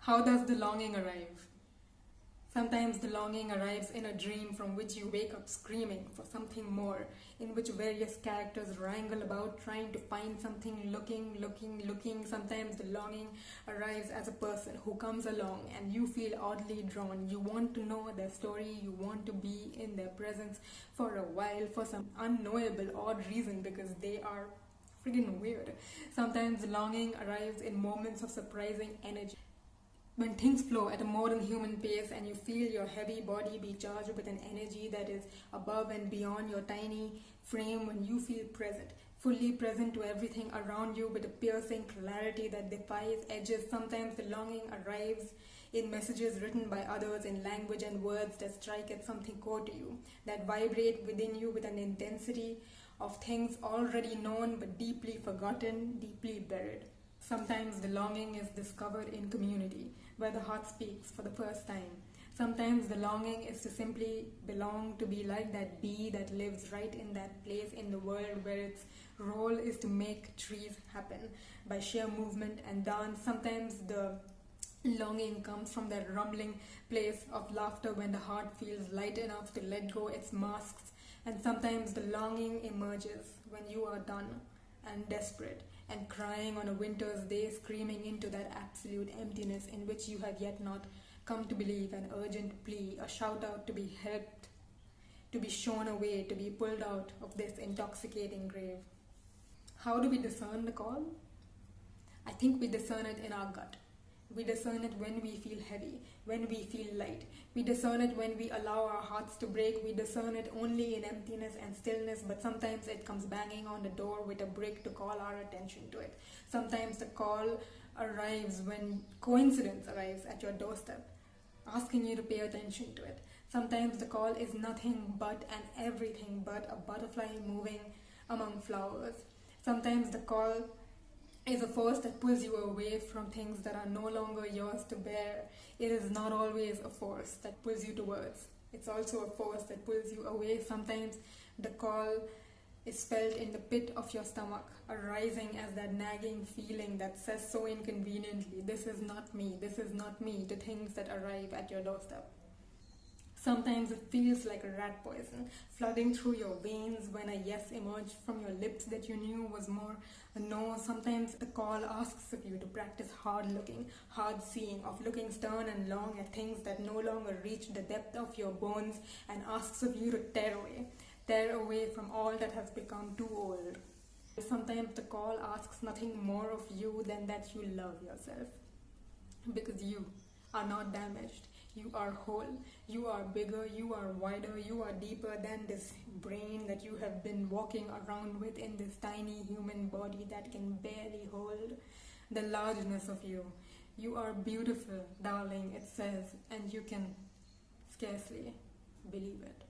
How does the longing arrive? Sometimes the longing arrives in a dream from which you wake up screaming for something more, in which various characters wrangle about trying to find something, looking. Sometimes the longing arrives as a person who comes along and you feel oddly drawn. You want to know their story, you want to be in their presence for a while for some unknowable, odd reason because they are friggin' weird. Sometimes the longing arrives in moments of surprising energy. When things flow at a more than human pace and you feel your heavy body be charged with an energy that is above and beyond your tiny frame, when you feel present, fully present to everything around you with a piercing clarity that defies edges. Sometimes the longing arrives in messages written by others in language and words that strike at something core to you, that vibrate within you with an intensity of things already known but deeply forgotten, deeply buried. Sometimes the longing is discovered in community, where the heart speaks for the first time. Sometimes the longing is to simply belong, to be like that bee that lives right in that place in the world where its role is to make trees happen by sheer movement and dance. Sometimes the longing comes from that rumbling place of laughter when the heart feels light enough to let go its masks. And sometimes the longing emerges when you are done and desperate and crying on a winter's day, screaming into that absolute emptiness in which you have yet not come to believe, an urgent plea, a shout out to be helped, to be shown a way, to be pulled out of this intoxicating grave. How do we discern the call? I think we discern it in our gut. We discern it when we feel heavy, when we feel light. We discern it when we allow our hearts to break. We discern it only in emptiness and stillness, but sometimes it comes banging on the door with a brick to call our attention to it. Sometimes the call arrives when coincidence arrives at your doorstep, asking you to pay attention to it. Sometimes the call is nothing but and everything but a butterfly moving among flowers. Sometimes the call is a force that pulls you away from things that are no longer yours to bear. It is not always a force that pulls you towards. It's also a force that pulls you away. Sometimes the call is felt in the pit of your stomach, arising as that nagging feeling that says so inconveniently, "This is not me, this is not me," to things that arrive at your doorstep. Sometimes it feels like a rat poison flooding through your veins when a yes emerged from your lips that you knew was more a no. Sometimes the call asks of you to practice hard looking, hard seeing, of looking stern and long at things that no longer reach the depth of your bones, and asks of you to tear away from all that has become too old. Sometimes the call asks nothing more of you than that you love yourself, because you are not damaged. You are whole, you are bigger, you are wider, you are deeper than this brain that you have been walking around with in this tiny human body that can barely hold the largeness of you. You are beautiful, darling, it says, and you can scarcely believe it.